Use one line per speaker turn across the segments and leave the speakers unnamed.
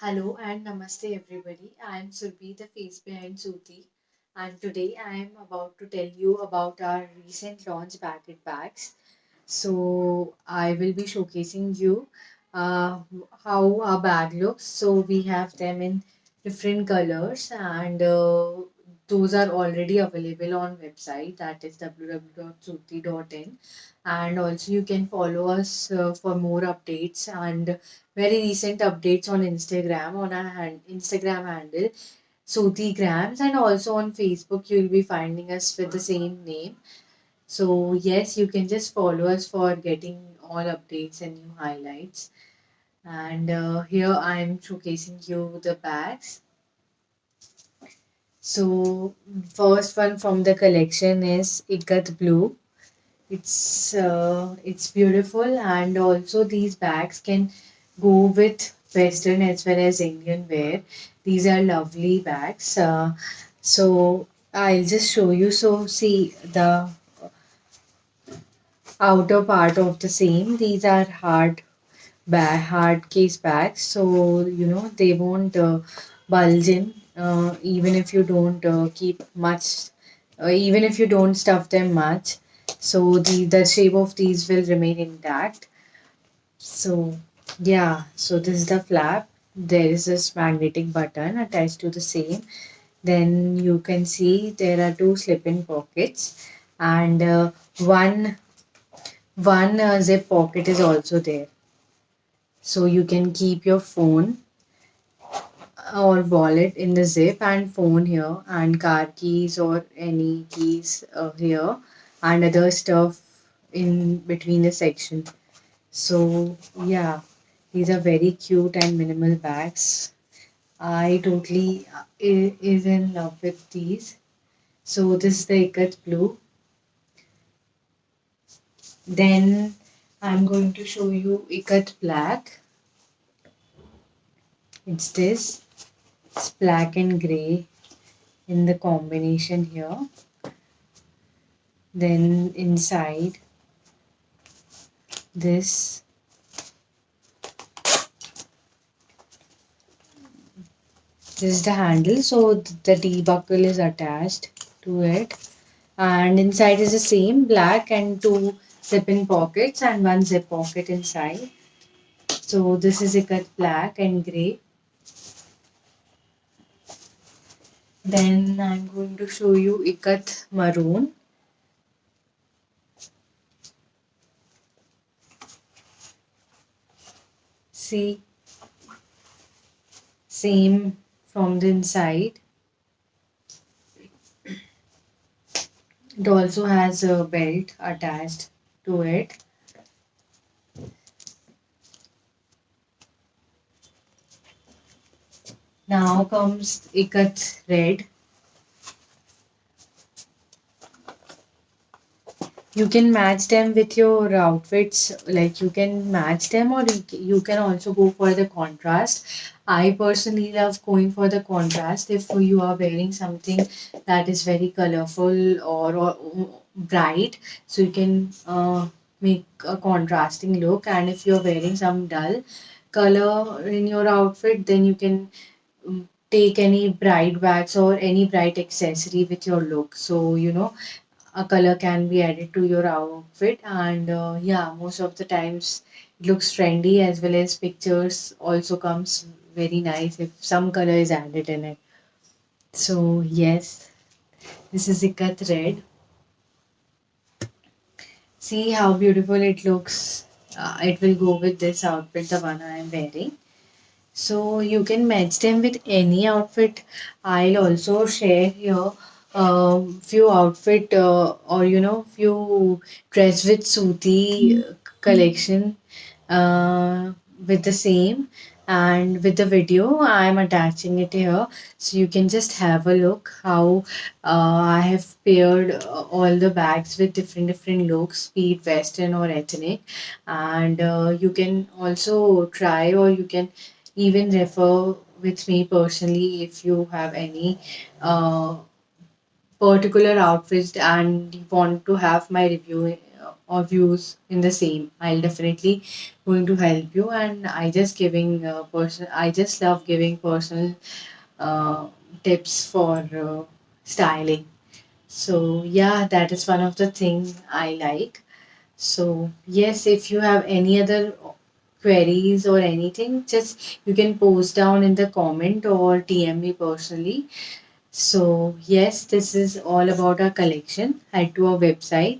Hello and namaste everybody. I am Surbi, the face behind Sooti, and today I am about to tell you about our recent launch Baguette Bags. So I will be showcasing you uh, how our bag looks. So we have them in different colors, and those are already available on website, that is www.sooti.in. And also you can follow us for more updates and very recent updates on Instagram, on our Instagram handle Sooti Grams, and also on Facebook you'll be finding us with the same name. So yes, you can just follow us for getting all updates and new highlights. And here I am showcasing you the bags. So first one from the collection is Ikat Blue. It's beautiful, and also these bags can go with Western as well as Indian wear. These are lovely bags. So I'll just show you. So see the outer part of the same. These are hard case bags, so they won't bulge in even if you don't keep much, even if you don't stuff them much. So the shape of these will remain intact. So yeah, so this is the flap. There is this magnetic button attached to the same. Then you can see there are two slip-in pockets, and one zip pocket is also there, so you can keep your phone or wallet in the zip, and phone here, and car keys or any keys here, and other stuff in between the section. So yeah, these are very cute and minimal bags. I totally is in love with these. So this is the Ikat blue. Then I'm going to show you Ikat black. It's this. It's black and gray in the combination here. Then inside this, is the handle. So the D buckle is attached to it. And inside is the same black and two zip-in pockets and one zip pocket inside. So this is Ikat black and grey. Then I'm going to show you Ikat maroon. See, same from the inside. It also has a belt attached to it. Now comes Ikat red. You can match them with your outfits, like you can match them, or you can also go for the contrast. I personally love going for the contrast. If you are wearing something that is very colorful or bright, so you can make a contrasting look. And if you're wearing some dull color in your outfit, then you can take any bright bags or any bright accessory with your look. So a color can be added to your outfit, and yeah, most of the times it looks trendy, as well as pictures also comes very nice if some color is added in it. So yes, this is Ikat red. See how beautiful it looks. It will go with this outfit, the one I am wearing. So you can match them with any outfit. I'll also share here few outfit, or few dress with Sooti collection with the same, and with the video I am attaching it here, so you can just have a look how I have paired all the bags with different looks, be it western or ethnic. And you can also try, or you can even refer with me personally if you have any uh, particular outfits and you want to have my review or views in the same, I'll definitely going to help you. And I just love giving personal uh, tips for styling. So yeah, that is one of the things I like. So yes, if you have any other queries or anything, just you can post down in the comment or DM me personally. So yes, this is all about our collection. Head to our website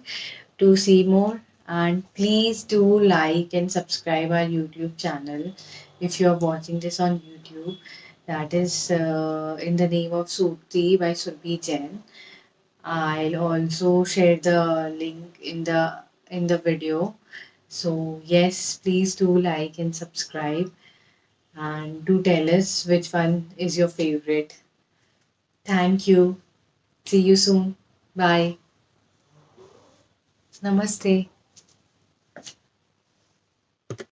to see more, and please do like and subscribe our YouTube channel if you are watching this on YouTube. That is in the name of Sooti by Surbi Jain. I'll also share the link in the video. So yes, please do like and subscribe, and do tell us which one is your favorite. Thank you. See you soon. Bye. Namaste.